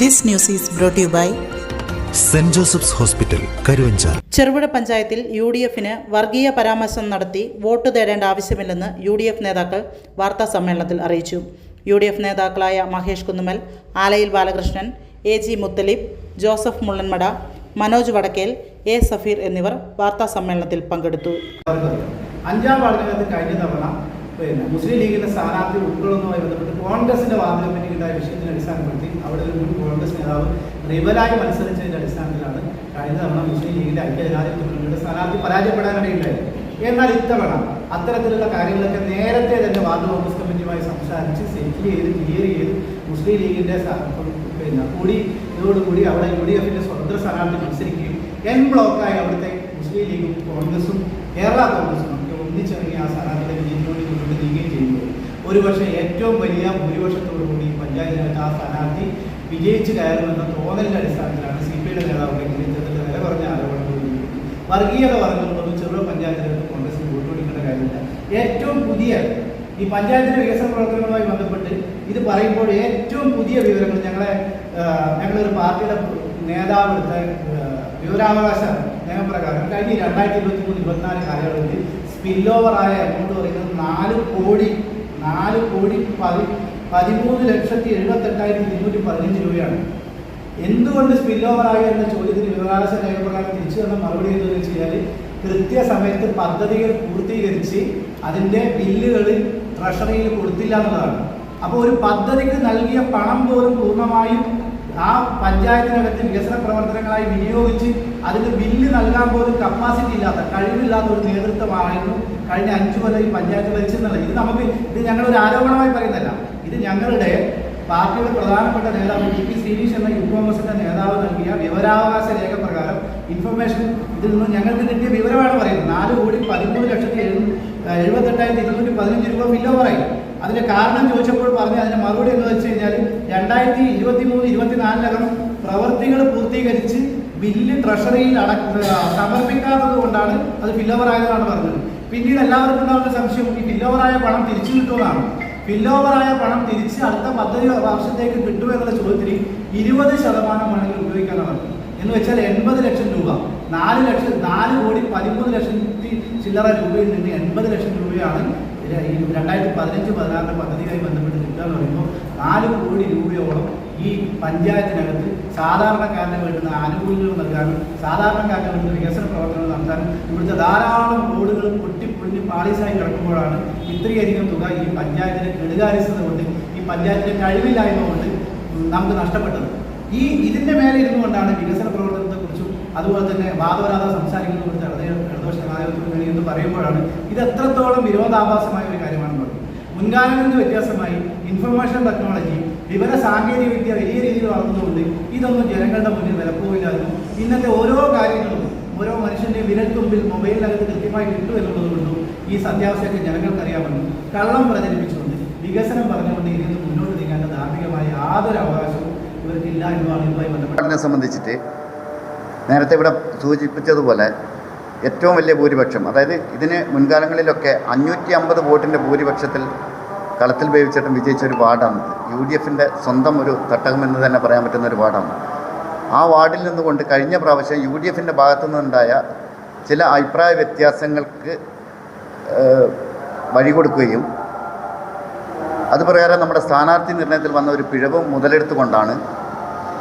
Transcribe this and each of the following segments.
This news is brought to you by saint Joseph's hospital, Karuvanchal. Cherupuzha പഞ്ചായത്തിൽ യു.ഡി.എഫിന് വർഗീയ പരാമർശം നടത്തി വോട്ട് തേടേണ്ട ആവശ്യമില്ലെന്ന് യു.ഡി.എഫ് നേതാക്കൾ വാർത്താസമ്മേളനത്തിൽ അറിയിച്ചു. യു.ഡി.എഫ് നേതാക്കളായ മഹേഷ് കുന്നുമൽ, ആലയിൽ ബാലകൃഷ്ണൻ, എ.ജി. മുത്തലിബ്, ജോസഫ് മുള്ളൻമട, മനോജ് വടക്കേൽ, എ. സഫീർ എന്നിവർ വാർത്താസമ്മേളനത്തിൽ പങ്കെടുത്തു. അഞ്ചാം വാർഡിനകത്ത് കഴിഞ്ഞ തവണ മുസ്ലിം ലീഗിന്റെ സ്ഥാനാർത്ഥി ഉൾക്കൊള്ളുന്നതുമായി ബന്ധപ്പെട്ട് കോൺഗ്രസിന്റെ വാർഡ് കമ്മിറ്റിക്കുണ്ടായ വിഷയത്തിന്റെ അടിസ്ഥാനപ്പെടുത്തി അവിടെ ഒരു മുൻ കോൺഗ്രസ് നേതാവ് റിബലായി മത്സരിച്ചതിന്റെ അടിസ്ഥാനത്തിലാണ് കഴിഞ്ഞ തവണ മുസ്ലിം ലീഗിന്റെ ഐക്യജനാധിപത്യ മുന്നണിയുടെ സ്ഥാനാർത്ഥി പരാജയപ്പെടാനിടയുണ്ടായത്. എന്നാൽ ഇത്തവണ അത്തരത്തിലുള്ള കാര്യങ്ങളൊക്കെ നേരത്തെ തന്നെ വാർഡ് കോൺഗ്രസ് കമ്മിറ്റിയുമായി സംസാരിച്ച് സെറ്റിൽ ചെയ്ത് ക്ലിയർ ചെയ്ത് മുസ്ലിം ലീഗിന്റെ ഇതോടുകൂടി അവിടെ യു.ഡി.എഫിന്റെ സ്വതന്ത്ര സ്ഥാനാർത്ഥി മത്സരിക്കുകയും എൻ ബ്ലോക്കായി അവിടുത്തെ മുസ്ലിം ലീഗും കോൺഗ്രസും കേരള കോൺഗ്രസും ഒക്കെ ഒന്നിച്ചിറങ്ങി ആ സ്ഥാനാർത്ഥിയുടെ വിജയത്തോട് മുന്നോട്ട് നീങ്ങുകയും ചെയ്യുമ്പോൾ ഒരുപക്ഷെ ഏറ്റവും വലിയ ഭൂരിപക്ഷത്തോടുകൂടി പഞ്ചായത്തിനകത്ത് ആ സ്ഥാനാർത്ഥി വിജയിച്ച് കയറുമെന്ന തോന്നലിന്റെ അടിസ്ഥാനത്തിലാണ് CPIയുടെ നേതാവ് ഇത്തരത്തിലുള്ള വില കുറഞ്ഞ ആരോപണങ്ങൾ വർഗീയത പറഞ്ഞുകൊണ്ടൊന്നും ചെറുപുഴ പഞ്ചായത്തിനകത്ത് കോൺഗ്രസിന് വോട്ട് കൊടുക്കേണ്ട കാര്യമില്ല. ഏറ്റവും പുതിയ ഈ പഞ്ചായത്തിന്റെ വികസന പ്രവർത്തനങ്ങളുമായി ബന്ധപ്പെട്ട് ഇത് പറയുമ്പോൾ ഏറ്റവും പുതിയ വിവരങ്ങൾ ഞങ്ങളൊരു പാർട്ടിയുടെ നേതാവ് എടുത്ത വിവരാവകാശ നിയമപ്രകാരം കഴിഞ്ഞ 2023-24 കാലയളവിൽ സ്പിൽ ഓവറായ എമൗണ്ട് പറയുന്നത് 4,13,78,215 രൂപയാണ്. എന്തുകൊണ്ട് സ്പിൽ ഓവറായി എന്ന ചോദ്യത്തിന് വിവരാവകാശ നിയമപ്രകാരം തിരിച്ചു തന്ന മറുപടി എന്താണെന്ന് വെച്ച് കഴിഞ്ഞാൽ കൃത്യസമയത്ത് പദ്ധതികൾ പൂർത്തീകരിച്ച് അതിൻ്റെ ബില്ലുകൾ ട്രഷറിയിൽ കൊടുത്തില്ല എന്നുള്ളതാണ്. അപ്പോൾ ഒരു പദ്ധതിക്ക് നൽകിയ പണം പോലും പൂർണ്ണമായും ആ പഞ്ചായത്തിനകത്ത് വികസന പ്രവർത്തനങ്ങളായി വിനിയോഗിച്ച് അതിന് ബില്ല് നൽകാൻ പോലും കപ്പാസിറ്റി ഇല്ലാത്ത കഴിവില്ലാത്ത ഒരു നേതൃത്വമായിരുന്നു കഴിഞ്ഞ 5 കൊല്ലം ഈ പഞ്ചായത്ത് ഭരിച്ചെന്നുള്ളത്. ഇത് ഞങ്ങളൊരു ആരോപണമായി പറയുന്നതല്ല. ഇത് ഞങ്ങളുടെ പാർട്ടിയുടെ പ്രധാനപ്പെട്ട നേതാവ് ടി.പി. ശ്രീനീഷ് എന്ന യൂത്ത് കോൺഗ്രസിന്റെ നേതാവ് നൽകിയ വിവരാവകാശ രേഖ പ്രകാരം ഇൻഫർമേഷൻ ഇതിൽ നിന്ന് ഞങ്ങൾക്ക് കിട്ടിയ വിവരമാണ് പറയുന്നത്. 4,13,78,215 രൂപ ബിൽ ഓവറായി. അതിന്റെ കാരണം ചോദിച്ചപ്പോൾ പറഞ്ഞ് അതിന്റെ മറുപടി എന്ന് വെച്ച് കഴിഞ്ഞാൽ 2023-24 പ്രവൃത്തികൾ പൂർത്തീകരിച്ച് ബില്ല് ട്രഷറിയിൽ സമർപ്പിക്കാത്തത് കൊണ്ടാണ് അത് ഫിൽ ഓവറായതെന്നാണ് പറഞ്ഞത്. പിന്നീട് എല്ലാവർക്കും ഉണ്ടാകുന്ന സംശയം ഈ ഫിൽ ഓവറായ പണം തിരിച്ചു കിട്ടുമെന്നാണ്. ഫിൽ ഓവറായ പണം തിരിച്ച് അടുത്ത പദ്ധതി വർഷത്തേക്ക് കിട്ടുമെന്നുള്ള ചോദ്യത്തിന് 20% വേണമെങ്കിൽ ഉപയോഗിക്കാനാണ്. എന്ന് വെച്ചാൽ 80 ലക്ഷം രൂപ 4,13,00,000 ചില്ലറ രൂപയിൽ നിന്ന് 80 ലക്ഷം രൂപയാണ് ഈ 2015-16 പദ്ധതിയുമായി ബന്ധപ്പെട്ട് കിട്ടുക എന്ന് പറയുമ്പോൾ 4 കോടി രൂപയോളം ഈ പഞ്ചായത്തിനകത്ത് സാധാരണക്കാരന് വേണ്ടുന്ന ആനുകൂല്യങ്ങൾ നൽകാനും സാധാരണക്കാരന് വേണ്ടുന്ന വികസന പ്രവർത്തനങ്ങൾ നടത്താനും ഇവിടുത്തെ ധാരാളം റോഡുകൾ പൊട്ടിപ്പൊളിഞ്ഞ് പാളീസായി കിടക്കുമ്പോഴാണ് ഇത്രയധികം തുക ഈ പഞ്ചായത്തിൻ്റെ കെടുകാര്യസ്ഥത കൊണ്ട് ഈ പഞ്ചായത്തിൻ്റെ കഴിവില്ലായ്മ കൊണ്ട് നമുക്ക് നഷ്ടപ്പെട്ടത്. ഇതിൻ്റെ മേലെ ഇരുന്നുകൊണ്ടാണ് വികസന പ്രവർത്തനത്തെക്കുറിച്ചും അതുപോലെ തന്നെ വാദവരാതെ സംസാരിക്കുന്നതിനെക്കുറിച്ച് ഇടതുപക്ഷ ജനാധിപത്യത്തിന് വേണ്ടി എന്ന് പറയുമ്പോഴാണ് ഇത് എത്രത്തോളം വിരോധാഭാസമായ ഒരു കാര്യമാണെന്ന് പറയുന്നത്. മുൻകാലങ്ങളിൽ വ്യത്യാസമായി ഇൻഫർമേഷൻ ടെക്നോളജി വിവര സാങ്കേതിക വിദ്യ വലിയ രീതിയിൽ വളർന്നതുകൊണ്ട് ഇതൊന്നും ജനങ്ങളുടെ മുന്നിൽ വിലപ്പോവില്ലായിരുന്നു. ഇന്നത്തെ ഓരോ കാര്യങ്ങളും ഓരോ മനുഷ്യൻ്റെ വിരൽത്തുമ്പിൽ മൊബൈലിനകത്ത് കൃത്യമായി കിട്ടും എന്നുള്ളതുകൊണ്ടും ഈ സത്യാവസ്ഥയൊക്കെ ജനങ്ങൾക്കറിയാമെന്നും കള്ളം പ്രചരിപ്പിച്ചുകൊണ്ട് വികസനം പറഞ്ഞുകൊണ്ട് ഇതിൽ നിന്ന് മുന്നോട്ട് നീങ്ങേണ്ട ധാർമ്മികമായ യാതൊരു അവകാശവും ഇവർക്കില്ല എന്നതാണ് ഇതുമായി ബന്ധപ്പെട്ടതിനെ സംബന്ധിച്ചിട്ട് നേരത്തെ ഇവിടെ സൂചിപ്പിച്ചതുപോലെ ഏറ്റവും വലിയ ഭൂരിപക്ഷം, അതായത് ഇതിന് മുൻകാലങ്ങളിലൊക്കെ 550 വോട്ടിൻ്റെ ഭൂരിപക്ഷത്തിൽ കളത്തിൽ ഉപയോഗിച്ചിട്ടും വിജയിച്ച ഒരു വാർഡാണ്. UDFിൻ്റെ സ്വന്തം ഒരു തട്ടകമെന്ന് തന്നെ പറയാൻ പറ്റുന്ന ഒരു വാർഡാണ്. ആ വാർഡിൽ നിന്നുകൊണ്ട് കഴിഞ്ഞ പ്രാവശ്യം UDFിൻ്റെ ഭാഗത്തു നിന്നുണ്ടായ ചില അഭിപ്രായ വ്യത്യാസങ്ങൾക്ക് വഴി കൊടുക്കുകയും അതുപ്രകാരം നമ്മുടെ സ്ഥാനാർത്ഥി നിർണയത്തിൽ വന്ന ഒരു പിഴവ് മുതലെടുത്തുകൊണ്ടാണ്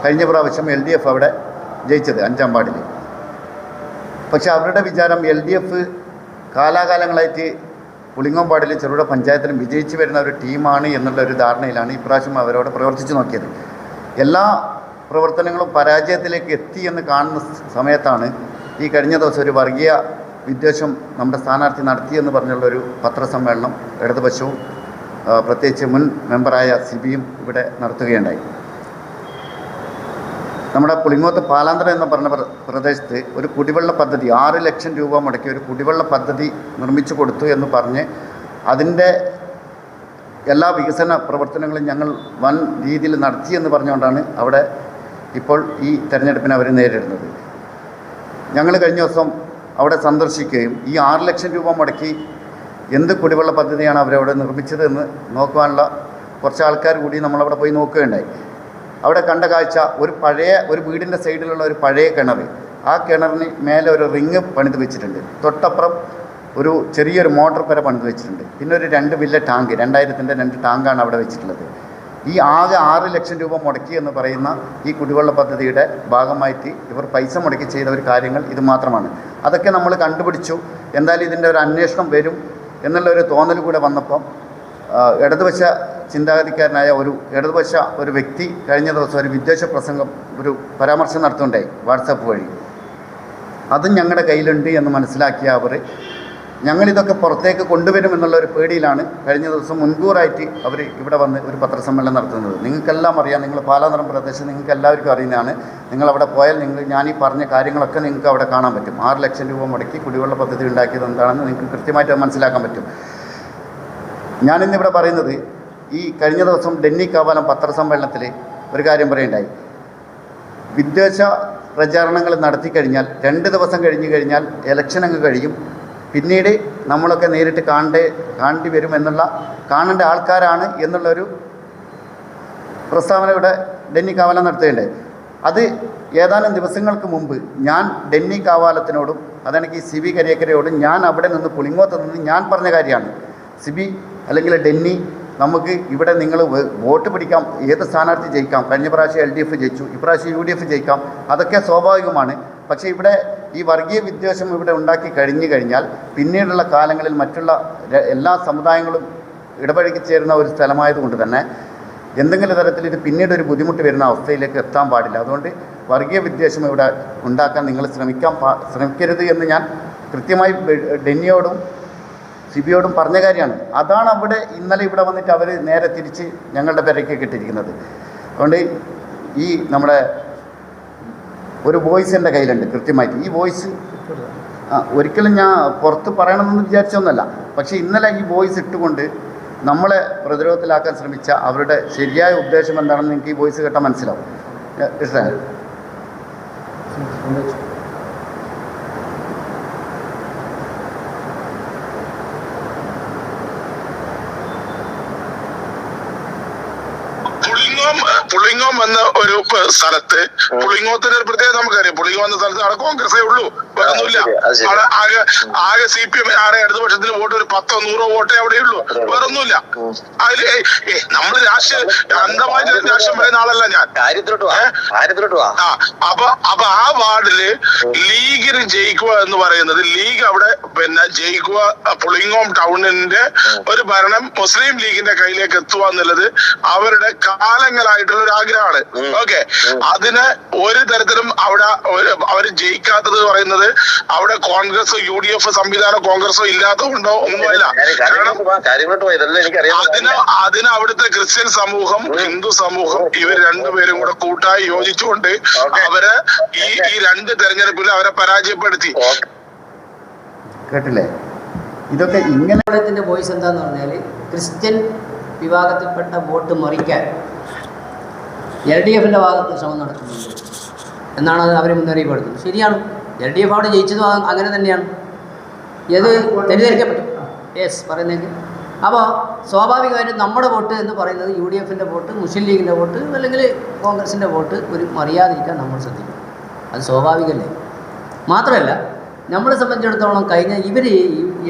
കഴിഞ്ഞ പ്രാവശ്യം LDF അവിടെ ജയിച്ചത് 5-ാം വാർഡിൽ. പക്ഷെ അവരുടെ വിചാരം LDF കാലാകാലങ്ങളായിട്ട് പുളിങ്ങോംപാടിൽ ചെറുപുഴ പഞ്ചായത്തിലും വിജയിച്ചു വരുന്ന ഒരു ടീമാണ് എന്നുള്ള ഒരു ധാരണയിലാണ് ഇപ്രാവശ്യം അവരോട് പ്രവർത്തിച്ചു നോക്കിയത്. എല്ലാ പ്രവർത്തനങ്ങളും പരാജയത്തിലേക്ക് എത്തി എന്ന് കാണുന്ന സമയത്താണ് ഈ കഴിഞ്ഞ ദിവസം ഒരു വർഗീയ വിദ്വേഷം നമ്മുടെ സ്ഥാനാർത്ഥി നടത്തിയെന്ന് പറഞ്ഞുള്ളൊരു പത്രസമ്മേളനം ഇടതുപക്ഷവും പ്രത്യേകിച്ച് മുൻ മെമ്പറായ സിബിയും ഇവിടെ നടത്തുകയുണ്ടായി. നമ്മുടെ പുളിങ്ങോത്ത് പാലാന്തരം എന്ന് പറഞ്ഞ പ്രദേശത്ത് ഒരു കുടിവെള്ള പദ്ധതി 6 ലക്ഷം രൂപ മുടക്കി ഒരു കുടിവെള്ള പദ്ധതി നിർമ്മിച്ചു കൊടുത്തു എന്ന് പറഞ്ഞ് അതിൻ്റെ എല്ലാ വികസന പ്രവർത്തനങ്ങളും ഞങ്ങൾ വൻ രീതിയിൽ നടത്തിയെന്ന് പറഞ്ഞുകൊണ്ടാണ് അവിടെ ഇപ്പോൾ ഈ തെരഞ്ഞെടുപ്പിനെ അവർ നേരിടുന്നത്. ഞങ്ങൾ കഴിഞ്ഞ ദിവസം അവിടെ സന്ദർശിക്കുകയും ഈ 6 ലക്ഷം രൂപ മുടക്കി എന്ത് കുടിവെള്ള പദ്ധതിയാണ് അവരവിടെ നിർമ്മിച്ചത് എന്ന് നോക്കുവാനുള്ള കുറച്ച് ആൾക്കാർ കൂടി നമ്മളവിടെ പോയി നോക്കുകയുണ്ടായി. അവിടെ കണ്ട കാഴ്ച ഒരു വീടിൻ്റെ സൈഡിലുള്ള ഒരു പഴയ കിണർ, ആ കിണറിന് മേലെ ഒരു റിങ് പണിത് വെച്ചിട്ടുണ്ട്. തൊട്ടപ്പുറം ഒരു ചെറിയൊരു മോട്ടോർ പെര പണിത് വെച്ചിട്ടുണ്ട്. പിന്നെ ഒരു 2 വലിയ ടാങ്ക്, 2000-ൻ്റെ 2 ടാങ്കാണ് അവിടെ വെച്ചിട്ടുള്ളത്. ഈ ആകെ 6 ലക്ഷം രൂപ മുടക്കി എന്ന് പറയുന്ന ഈ കുടിവെള്ള പദ്ധതിയുടെ ഭാഗമായിട്ട് ഇവർ പൈസ മുടക്കി ചെയ്ത ഒരു കാര്യങ്ങൾ ഇത് മാത്രമാണ്. അതൊക്കെ നമ്മൾ കണ്ടുപിടിച്ചു. എന്തായാലും ഇതിൻ്റെ ഒരു അന്വേഷണം വരും എന്നുള്ള ഒരു തോന്നൽ കൂടെ വന്നപ്പം ഇടതുപക്ഷ ചിന്താഗതിക്കാരനായ ഇടതുപക്ഷ ഒരു വ്യക്തി കഴിഞ്ഞ ദിവസം ഒരു വിദ്വേഷ പ്രസംഗം, ഒരു പരാമർശം നടത്തുന്നുണ്ടായി വാട്സാപ്പ് വഴി. അതും ഞങ്ങളുടെ കയ്യിലുണ്ട് എന്ന് മനസ്സിലാക്കിയ അവർ ഞങ്ങളിതൊക്കെ പുറത്തേക്ക് കൊണ്ടുവരുമെന്നുള്ള ഒരു പേടിയിലാണ് കഴിഞ്ഞ ദിവസം മുൻകൂറായിട്ട് അവർ ഇവിടെ വന്ന് ഒരു പത്രസമ്മേളനം നടത്തുന്നത്. നിങ്ങൾക്കെല്ലാം അറിയാം, നിങ്ങൾ പാലാന്തരം പ്രദേശം നിങ്ങൾക്ക് എല്ലാവർക്കും അറിയുന്നതാണ്. നിങ്ങളവിടെ പോയാൽ ഞാൻ ഈ പറഞ്ഞ കാര്യങ്ങളൊക്കെ നിങ്ങൾക്ക് അവിടെ കാണാൻ പറ്റും. 6 ലക്ഷം രൂപ മുടക്കി കുടിവെള്ള പദ്ധതി ഉണ്ടാക്കിയത് എന്താണെന്ന് നിങ്ങൾക്ക് കൃത്യമായിട്ട് മനസ്സിലാക്കാൻ പറ്റും. ഞാനിന്നിവിടെ പറയുന്നത്, ഈ കഴിഞ്ഞ ദിവസം ഡെന്നി കാവാലം പത്രസമ്മേളനത്തിൽ ഒരു കാര്യം പറയുണ്ടായി. വിദ്വേഷ പ്രചാരണങ്ങൾ നടത്തിക്കഴിഞ്ഞാൽ 2 ദിവസം കഴിഞ്ഞ് കഴിഞ്ഞാൽ ഇലക്ഷൻ അങ്ങ് കഴിയും. പിന്നീട് നമ്മളൊക്കെ നേരിട്ട് കാണേണ്ടി വരും കാണേണ്ട ആൾക്കാരാണ് എന്നുള്ളൊരു പ്രസ്താവന ഇവിടെ ഡെന്നി കാവാലം നടത്തുകയുണ്ടായി. അത് ഏതാനും ദിവസങ്ങൾക്ക് മുമ്പ് ഞാൻ ഡെന്നി കാവാലത്തിനോടും അതെനിക്ക് സിബി കരിയക്കരയോടും ഞാൻ അവിടെ നിന്ന് പുളിങ്ങോത്ത് നിന്ന് ഞാൻ പറഞ്ഞ കാര്യമാണ്. സിബി അല്ലെങ്കിൽ ഡെന്നി, നമുക്ക് ഇവിടെ നിങ്ങൾ വോട്ട് പിടിക്കാം, ഏത് സ്ഥാനാർത്ഥി ജയിക്കാം. കഴിഞ്ഞ പ്രാവശ്യം LDF ജയിച്ചു, ഇപ്രാവശ്യം UDF ജയിക്കാം, അതൊക്കെ സ്വാഭാവികമാണ്. പക്ഷേ ഇവിടെ ഈ വർഗീയ വിദ്വേഷം ഇവിടെ ഉണ്ടാക്കി കഴിഞ്ഞാൽ പിന്നീടുള്ള കാലങ്ങളിൽ മറ്റുള്ള എല്ലാ സമുദായങ്ങളും ഇടപഴകി ചേരുന്ന ഒരു സ്ഥലമായതുകൊണ്ട് തന്നെ എന്തെങ്കിലും തരത്തിൽ ഇത് പിന്നീട് ഒരു ബുദ്ധിമുട്ട് വരുന്ന അവസ്ഥയിലേക്ക് എത്താൻ പാടില്ല. അതുകൊണ്ട് വർഗീയ വിദ്വേഷം ഇവിടെ ഉണ്ടാക്കാൻ നിങ്ങൾ ശ്രമിക്കരുത് എന്ന് ഞാൻ കൃത്യമായി ഡെന്നിയോടും സിബിയോടും പറഞ്ഞ കാര്യമാണ്. അതാണ് ഇന്നലെ ഇവിടെ വന്നിട്ട് അവർ നേരെ തിരിച്ച് ഞങ്ങളുടെ പേരേക്ക് ഇട്ടിരിക്കുന്നത്. അതുകൊണ്ട് ഈ നമ്മുടെ ഒരു വോയിസ് എൻ്റെ കയ്യിലുണ്ട് കൃത്യമായിട്ട്. ഈ വോയിസ് ഒരിക്കലും ഞാൻ പുറത്ത് പറയണമെന്ന് വിചാരിച്ചൊന്നുമല്ല. പക്ഷേ ഇന്നലെ ഈ വോയിസ് ഇട്ടുകൊണ്ട് നമ്മളെ പ്രതിരോധത്തിലാക്കാൻ ശ്രമിച്ച അവരുടെ ശരിയായ ഉദ്ദേശം എന്താണെന്ന് എനിക്ക് ഈ വോയിസ് കേട്ടാൽ മനസ്സിലാവും. ഇഷ്ടമായി പുളിങ്ങോം എന്ന ഒരു സ്ഥലത്ത്, പുളിങ്ങോത്തിന്റെ ഒരു പ്രത്യേകത നമുക്കറിയാം. പുളിങ്ങോം എന്ന സ്ഥലത്ത് അവിടെ കോൺഗ്രസേ ഉള്ളൂ, വേറൊന്നുമില്ല. അവിടെ ആകെ CPM ആടെ ഇടതുപക്ഷത്തിന് വോട്ട് ഒരു 10-100 വോട്ടേ അവിടെ ഉള്ളൂ, വേറൊന്നുമില്ല. അതില് നമ്മള് അന്ധമായിട്ട് രാഷ്ട്രീയം പറയുന്ന ആളല്ല ഞാൻ. അപ്പൊ ആ വാർഡില് ലീഗിന് ജയിക്കുക എന്ന് പറയുന്നത്, ലീഗ് അവിടെ ജയിക്കുക, പുളിങ്ങോം ടൗണിന്റെ ഒരു ഭരണം മുസ്ലിം ലീഗിന്റെ കയ്യിലേക്ക് എത്തുക എന്നുള്ളത് അവരുടെ കാലങ്ങളായിട്ടുള്ള ഒരു ആഗ്രഹമാണ്. ഓക്കെ, അതിന് ഒരു തരത്തിലും അവിടെ അവര് ജയിക്കാത്തത് പറയുന്നത് അവിടെ കോൺഗ്രസ് UDF സംവിധാനം കോൺഗ്രസോ ഇല്ലാത്തതുകൊണ്ടോ ഒന്നുമല്ല. അതിന് അവിടുത്തെ ക്രിസ്ത്യൻ സമൂഹം, ഹിന്ദു സമൂഹം, ഇവർ രണ്ടുപേരും കൂടെ കൂട്ടായി യോജിച്ചുകൊണ്ട് അവര് ഈ 2 തെരഞ്ഞെടുപ്പിൽ അവരെ പരാജയപ്പെടുത്തി. കേട്ടില്ലേ? ഇതൊക്കെ ഇങ്ങനെ വോയിസ് എന്താന്ന് പറഞ്ഞാൽ, ക്രിസ്ത്യൻ വിഭാഗത്തിൽപ്പെട്ട വോട്ട് മറിക്കാൻ LDFന്റെ ഭാഗത്ത് ശ്രമം നടത്തുന്നുണ്ട് എന്നാണ് അവർ മുന്നറിയിപ്പ് കൊടുക്കുന്നത്. ശരിയാണ്, LDF അവിടെ ജയിച്ചതും അങ്ങനെ തന്നെയാണ്. ഏത് തെറ്റിദ്ധരിക്കപ്പെട്ടു പറയുന്നതെങ്കിൽ. അപ്പോൾ സ്വാഭാവികമായിട്ടും നമ്മുടെ വോട്ട് എന്ന് പറയുന്നത് UDFന്റെ വോട്ട്, മുസ്ലിം ലീഗിൻ്റെ വോട്ട് അല്ലെങ്കിൽ കോൺഗ്രസിൻ്റെ വോട്ട് ഒരു മറിയാതിരിക്കാൻ നമ്മൾ ശ്രദ്ധിക്കും. അത് സ്വാഭാവികമല്ലേ. മാത്രമല്ല, നമ്മളെ സംബന്ധിച്ചിടത്തോളം കഴിഞ്ഞ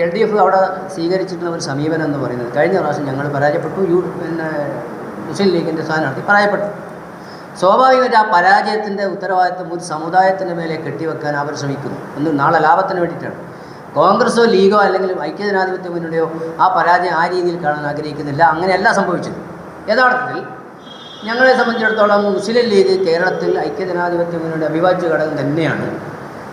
LDF അവിടെ സ്വീകരിച്ചിട്ടുള്ള ഒരു സമീപനം എന്ന് പറയുന്നത്, കഴിഞ്ഞ പ്രാവശ്യം ഞങ്ങൾ പരാജയപ്പെട്ടു, മുസ്ലിം ലീഗിൻ്റെ സ്ഥാനാർത്ഥി പരാജയപ്പെട്ടു. സ്വാഭാവികമായിട്ട് ആ പരാജയത്തിൻ്റെ ഉത്തരവാദിത്വം ഒരു സമുദായത്തിൻ്റെ മേലെ കെട്ടിവെക്കാൻ അവർ ശ്രമിക്കുന്നു. ഒന്ന് നാളെ ലാഭത്തിന് വേണ്ടിയിട്ടാണ്. കോൺഗ്രസോ ലീഗോ അല്ലെങ്കിൽ ഐക്യജനാധിപത്യ മുന്നണിയോ ആ പരാജയം ആ രീതിയിൽ കാണാൻ ആഗ്രഹിക്കുന്നില്ല. അങ്ങനെയല്ല സംഭവിച്ചത്. യഥാർത്ഥത്തിൽ ഞങ്ങളെ സംബന്ധിച്ചിടത്തോളം മുസ്ലിം ലീഗ് കേരളത്തിൽ ഐക്യജനാധിപത്യ മുന്നണിയുടെ അവിഭാജ്യ ഘടകം തന്നെയാണ്.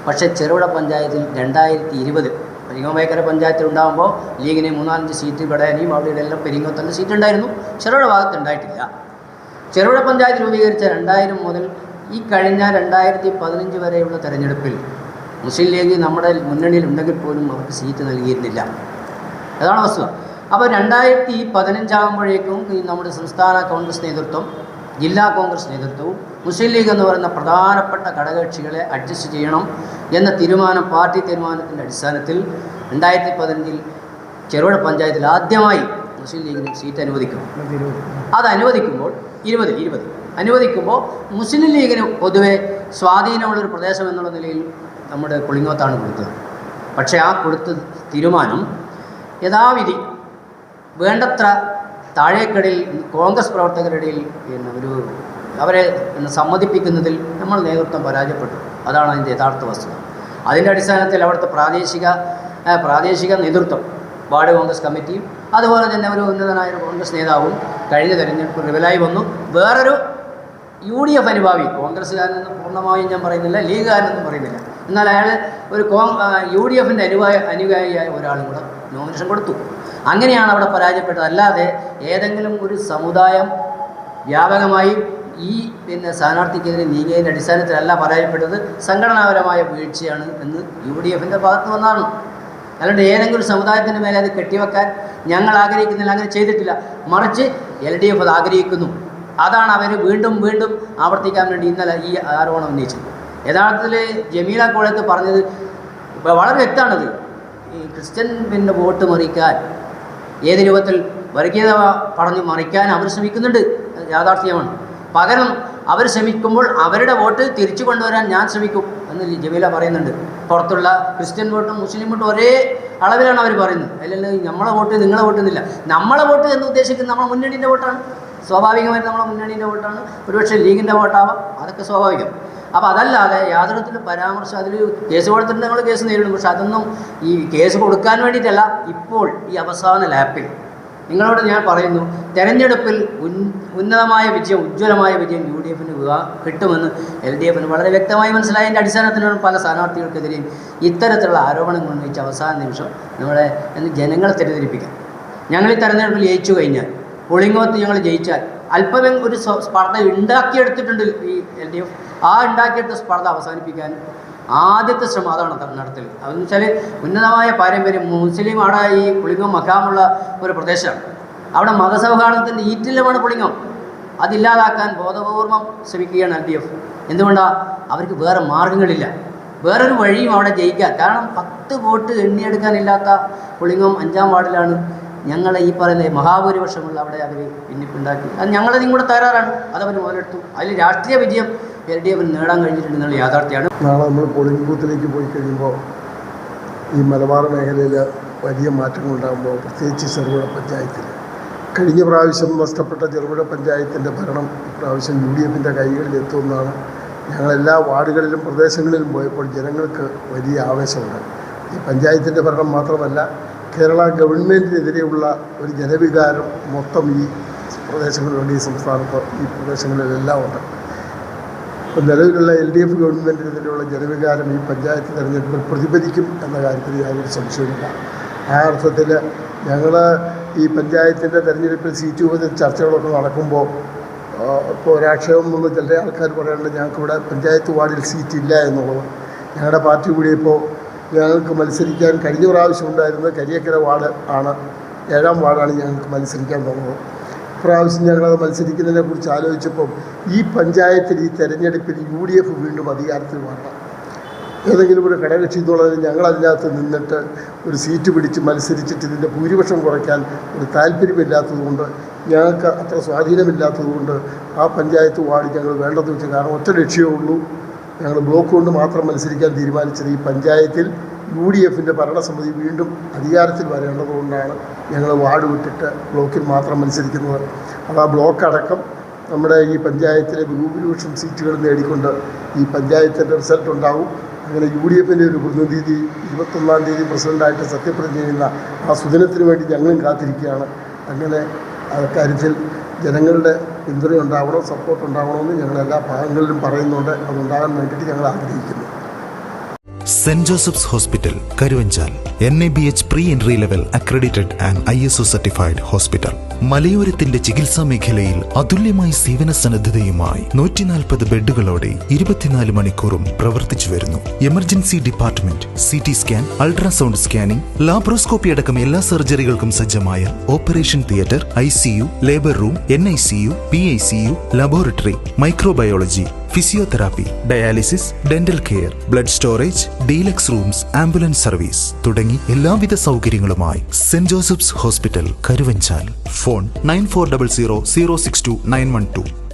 പക്ഷേ ചെറുപുഴ പഞ്ചായത്തിൽ 2020 പെരിങ്ങോമേക്കര പഞ്ചായത്തിൽ ഉണ്ടാകുമ്പോൾ ലീഗിന് 3-5 സീറ്റ് പെടാനും അവിടെ എല്ലാം പെരിങ്ങോത്തല്ല സീറ്റ് ഉണ്ടായിരുന്നു. ചെറുപുഴ ഭാഗത്ത് ഉണ്ടായിട്ടില്ല. ചെറുപുഴ പഞ്ചായത്ത് രൂപീകരിച്ച 2000 മുതൽ ഈ കഴിഞ്ഞ 2015 വരെയുള്ള തെരഞ്ഞെടുപ്പിൽ മുസ്ലിം ലീഗ് നമ്മുടെ മുന്നണിയിൽ ഉണ്ടെങ്കിൽ പോലും അവർക്ക് സീറ്റ് നൽകിയിരുന്നില്ല. അതാണ് വസ്തുത. അപ്പോൾ 2015 ആകുമ്പോഴേക്കും ഈ നമ്മുടെ സംസ്ഥാന കോൺഗ്രസ് നേതൃത്വം, ജില്ലാ കോൺഗ്രസ് നേതൃത്വവും മുസ്ലിം ലീഗ് എന്ന് പറയുന്ന പ്രധാനപ്പെട്ട ഘടകകക്ഷികളെ അഡ്ജസ്റ്റ് ചെയ്യണം എന്ന പാർട്ടി തീരുമാനത്തിൻ്റെ അടിസ്ഥാനത്തിൽ 2015 ചെറുപുഴ പഞ്ചായത്തിൽ ആദ്യമായി മുസ്ലിം ലീഗിന് സീറ്റ് അനുവദിക്കും. അത് അനുവദിക്കുമ്പോൾ 20 അനുവദിക്കുമ്പോൾ മുസ്ലിം ലീഗിന് പൊതുവെ സ്വാധീനമുള്ളൊരു പ്രദേശം എന്നുള്ള നിലയിൽ നമ്മുടെ പുളിങ്ങോത്താണ് കൊടുത്തത്. പക്ഷേ ആ കൊടുത്ത തീരുമാനം യഥാവിധി വേണ്ടത്ര താഴേക്കടയിൽ കോൺഗ്രസ് പ്രവർത്തകരുടെ ഇടയിൽ അവരെ സമ്മതിപ്പിക്കുന്നതിൽ നമ്മൾ നേതൃത്വം പരാജയപ്പെട്ടു. അതാണ് അതിൻ്റെ യഥാർത്ഥ വസ്തുത. അതിൻ്റെ അടിസ്ഥാനത്തിൽ അവിടുത്തെ പ്രാദേശിക നേതൃത്വം, വാർഡ് കോൺഗ്രസ് കമ്മിറ്റിയും അതുപോലെ തന്നെ ഒരു ഉന്നതനായ കോൺഗ്രസ് നേതാവും കഴിഞ്ഞ തെരഞ്ഞെടുപ്പ് റിബലായി വന്നു. വേറൊരു UDF അനുഭാവി, കോൺഗ്രസ്സുകാരനെന്ന് പൂർണ്ണമായും ഞാൻ പറയുന്നില്ല, ലീഗുകാരനെന്നും പറയുന്നില്ല, എന്നാൽ അയാൾ ഒരു UDFൻ്റെ അനുയായിയായ ഒരാളും കൂടെ നോമിനേഷൻ കൊടുത്തു. അങ്ങനെയാണ് അവിടെ പരാജയപ്പെട്ടത്. അല്ലാതെ ഏതെങ്കിലും ഒരു സമുദായം വ്യാപകമായി ഈ സ്ഥാനാർത്ഥിക്കെതിരെ നീങ്ങിയതിൻ്റെ അടിസ്ഥാനത്തിലല്ല പരാജയപ്പെട്ടത്. സംഘടനാപരമായ വീഴ്ചയാണ് എന്ന് UDFൻ്റെ ഭാഗത്ത് വന്നാണ്. അല്ലാണ്ട് ഏതെങ്കിലും സമുദായത്തിൻ്റെ മേലെ അത് കെട്ടിവെക്കാൻ ഞങ്ങൾ ആഗ്രഹിക്കുന്നില്ല, അങ്ങനെ ചെയ്തിട്ടില്ല. മറിച്ച് LDF അത് ആഗ്രഹിക്കുന്നു. അതാണ് അവർ വീണ്ടും വീണ്ടും ആവർത്തിക്കാൻ വേണ്ടി ഇന്നലെ ഈ ആരോപണം ഉന്നയിച്ചത്. യഥാർത്ഥത്തിൽ ജമീല കോളത്ത് പറഞ്ഞത് വളരെ വ്യക്തമാണത്. ഈ ക്രിസ്ത്യൻ വോട്ട് മറിക്കാൻ, ഏത് രൂപത്തിൽ വർഗീയത പറഞ്ഞു മറിക്കാൻ അവർ ശ്രമിക്കുന്നുണ്ട്, യാഥാർത്ഥ്യമാണ്. പകരം അവർ ശ്രമിക്കുമ്പോൾ അവരുടെ വോട്ട് തിരിച്ചു കൊണ്ടുവരാൻ ഞാൻ ശ്രമിക്കും എന്ന് ജമീല പറയുന്നുണ്ട്. പുറത്തുള്ള ക്രിസ്ത്യൻ വോട്ടും മുസ്ലിം വോട്ടും ഒരേ അളവിലാണ് അവർ പറയുന്നത്. അല്ലെങ്കിൽ നമ്മളെ വോട്ട് നിങ്ങളെ വോട്ട് എന്നില്ല. നമ്മളെ വോട്ട് എന്ന് ഉദ്ദേശിക്കുന്നത് നമ്മളെ മുന്നണീൻ്റെ വോട്ടാണ്. സ്വാഭാവികമായിട്ട് നമ്മളെ മുന്നണീൻ്റെ വോട്ടാണ്. ഒരുപക്ഷെ ലീഗിൻ്റെ വോട്ടാവാം, അതൊക്കെ സ്വാഭാവികം. അപ്പോൾ അതല്ലാതെ യാതൊരു പരാമർശം അതിൽ കേസ് കൊടുത്തിട്ട് നമ്മൾ കേസ് നേരിടും. പക്ഷെ അതൊന്നും ഈ കേസ് കൊടുക്കാൻ വേണ്ടിയിട്ടല്ല. ഇപ്പോൾ ഈ അവസാന ലാപ്പിൽ നിങ്ങളോട് ഞാൻ പറയുന്നു, തെരഞ്ഞെടുപ്പിൽ ഉന്നതമായ വിജയം, ഉജ്ജ്വലമായ വിജയം UDFന് കിട്ടുമെന്ന് LDFന് വളരെ വ്യക്തമായി മനസ്സിലായതിൻ്റെ അടിസ്ഥാനത്തിലാണ് പല സ്ഥാനാർത്ഥികൾക്കെതിരെയും ഇത്തരത്തിലുള്ള ആരോപണങ്ങൾ ഉന്നയിച്ച് അവസാന നിമിഷം നമ്മളെ ജനങ്ങളെ തെറ്റിദ്ധരിപ്പിക്കാം. ഞങ്ങൾ ഈ തെരഞ്ഞെടുപ്പിൽ ജയിച്ചു കഴിഞ്ഞാൽ, പുളിങ്ങോത്ത് ഞങ്ങൾ ജയിച്ചാൽ അല്പം ഒരു സ്പർദ്ധ ഉണ്ടാക്കിയെടുത്തിട്ടുണ്ട് ഈ LDF. ആ ഉണ്ടാക്കിയെടുത്ത സ്പർദ്ധ അവസാനിപ്പിക്കാൻ ആദ്യത്തെ ശ്രമം അതാണ് നടത്തൽ. അതെന്ന് വെച്ചാൽ ഉന്നതമായ പാരമ്പര്യം, മുസ്ലിം അവിടെ ഈ പുളിങ്ങം മക്കാമുള്ള ഒരു പ്രദേശമാണ്. അവിടെ മതസൗഹാർദ്ദത്തിൻ്റെ ഈറ്റില്ലമാണ് പുളിങ്ങം. അതില്ലാതാക്കാൻ ബോധപൂർവം ശ്രമിക്കുകയാണ് LDF. എന്തുകൊണ്ടാണ്? അവർക്ക് വേറെ മാർഗങ്ങളില്ല, വേറൊരു വഴിയും അവിടെ ജയിക്കാൻ. കാരണം 10 വോട്ട് എണ്ണിയെടുക്കാനില്ലാത്ത പുളിങ്ങം 5-ാം വാർഡിലാണ് ഞങ്ങൾ ഈ പറയുന്ന മഹാഭൂരിപക്ഷമുള്ള അവിടെ അവർ ഭിന്നിപ്പുണ്ടാക്കി. അത് ഞങ്ങളതും കൂടെ തയ്യാറാണ്, അതവർ മുതലെടുത്തു. അതിൽ രാഷ്ട്രീയ വിജയം LDFന് നേടാൻ കഴിഞ്ഞിട്ടുണ്ടെന്നുള്ള യാഥാർത്ഥ്യമാണ്. നാളെ നമ്മൾ പോളിംഗ് ബൂത്തിലേക്ക് പോയി കഴിയുമ്പോൾ ഈ മലബാർ മേഖലയിൽ വലിയ മാറ്റങ്ങളുണ്ടാകുമ്പോൾ, പ്രത്യേകിച്ച് ചെറുപുഴ പഞ്ചായത്തിൽ കഴിഞ്ഞ പ്രാവശ്യം നഷ്ടപ്പെട്ട ചെറുപുഴ പഞ്ചായത്തിൻ്റെ ഭരണം ഇപ്രാവശ്യം UDFൻ്റെ കൈകളിൽ എത്തുമെന്നാണ് ഞങ്ങളെല്ലാ വാർഡുകളിലും പ്രദേശങ്ങളിലും പോയപ്പോൾ ജനങ്ങൾക്ക് വലിയ ആവേശമുണ്ട്. ഈ പഞ്ചായത്തിൻ്റെ ഭരണം മാത്രമല്ല, കേരള ഗവൺമെൻറ്റിനെതിരെയുള്ള ഒരു ജനവികാരം മൊത്തം ഈ പ്രദേശങ്ങളിലുണ്ട്. ഈ സംസ്ഥാനത്ത് ഈ പ്രദേശങ്ങളിലെല്ലാം ഉണ്ട്. നിലവിലുള്ള LDF ഗവൺമെൻറ്റിനെതിരെയുള്ള ജനവികാരം ഈ പഞ്ചായത്ത് തെരഞ്ഞെടുപ്പിൽ പ്രതിഫലിക്കും എന്ന കാര്യത്തിൽ യാതൊരു സംശയമില്ല. ആ അർത്ഥത്തിൽ ഞങ്ങൾ ഈ പഞ്ചായത്തിൻ്റെ തെരഞ്ഞെടുപ്പിൽ സീറ്റ് ചോദ്യം ചർച്ചകളൊക്കെ നടക്കുമ്പോൾ ഇപ്പോൾ ഒരാക്ഷേപം എന്ന് ചില ആൾക്കാർ പറയാറുണ്ട്, ഞങ്ങൾക്കിവിടെ പഞ്ചായത്ത് വാർഡിൽ സീറ്റില്ല എന്നുള്ളത്. ഞങ്ങളുടെ പാർട്ടി കൂടിയപ്പോൾ ഞങ്ങൾക്ക് മത്സരിക്കാൻ കഴിഞ്ഞ പ്രാവശ്യം ഉണ്ടായിരുന്നത് കരിയക്കര വാർഡ് ആണ്, 7-ാം വാർഡാണ് ഞങ്ങൾക്ക് മത്സരിക്കാൻ തോന്നുന്നത്. ഇപ്രാവശ്യം ഞങ്ങളത് മത്സരിക്കുന്നതിനെക്കുറിച്ച് ആലോചിച്ചപ്പം ഈ പഞ്ചായത്തിൽ ഈ തെരഞ്ഞെടുപ്പിൽ UDF വീണ്ടും അധികാരത്തിൽ വരണം. ഏതെങ്കിലും ഒരു ഘടകകക്ഷി എന്നുള്ളതിന് ഞങ്ങളതിനകത്ത് നിന്നിട്ട് ഒരു സീറ്റ് പിടിച്ച് മത്സരിച്ചിട്ട് ഇതിൻ്റെ ഭൂരിപക്ഷം കുറയ്ക്കാൻ ഒരു താല്പര്യമില്ലാത്തതുകൊണ്ട്, ഞങ്ങൾക്ക് അത്ര സ്വാധീനമില്ലാത്തതുകൊണ്ട് ആ പഞ്ചായത്ത് വാർഡ് ഞങ്ങൾ വേണ്ടെന്ന് വെച്ചാൽ, കാരണം ഒറ്റ ലക്ഷ്യമേ ഉള്ളൂ, ഞങ്ങൾ ബ്ലോക്ക് കൊണ്ട് മാത്രം മത്സരിക്കാൻ തീരുമാനിച്ചത്. ഈ പഞ്ചായത്തിൽ UDFൻ്റെ ഭരണസമിതി വീണ്ടും അധികാരത്തിൽ വരേണ്ടതുകൊണ്ടാണ് ഞങ്ങൾ വാർഡ് വിട്ടിട്ട് ബ്ലോക്കിൽ മാത്രം മത്സരിക്കുന്നത്. അത് ആ ബ്ലോക്ക് അടക്കം നമ്മുടെ ഈ പഞ്ചായത്തിലെ ഭൂരിപക്ഷം സീറ്റുകൾ നേടിക്കൊണ്ട് ഈ പഞ്ചായത്തിൻ്റെ റിസൾട്ട് ഉണ്ടാകും. അങ്ങനെ UDFൻ്റെ ഒരു പ്രതിനിധി 21-ാം തീയതി പ്രസിഡൻ്റായിട്ട് സത്യപ്രതിജ്ഞ ചെയ്യുന്ന ആ സുദിനത്തിന് വേണ്ടി ഞങ്ങളും കാത്തിരിക്കുകയാണ്. അങ്ങനെ അക്കാര്യത്തിൽ ജനങ്ങളുടെ പിന്തുണ ഉണ്ടാവണം, സപ്പോർട്ട് ഉണ്ടാവണമെന്ന് ഞങ്ങൾ എല്ലാ ഭാഗങ്ങളിലും പറയുന്നുണ്ട്. അതുണ്ടാകാൻ വേണ്ടിയിട്ട് ഞങ്ങൾ ആഗ്രഹിക്കുന്നു. Saint Joseph's hospital Karuvanchal NABH pre entry level accredited and ISO certified hospital. മലയോരത്തിന്റെ ചികിത്സാ മേഖലയിൽ അതുല്യമായ സേവന സന്നദ്ധതയുമായി 140 ബെഡുകളോടെ 24 മണിക്കൂറും പ്രവർത്തിച്ചു വരുന്നു. Emergency department, CT scan, ultrasound scanning, laparoscopy അടക്കം എല്ലാ സർജറികൾക്കും സജ്ജമായ operation theatre, ICU, labour room, NICU, PICU, laboratory, microbiology, physiotherapy, dialysis, dental care, blood storage, deluxe rooms, ambulance service തുടങ്ങി എല്ലാവിധ സൗകര്യങ്ങളുമായി saint Joseph's hospital Karuvanchal. Phone 9400 062 912.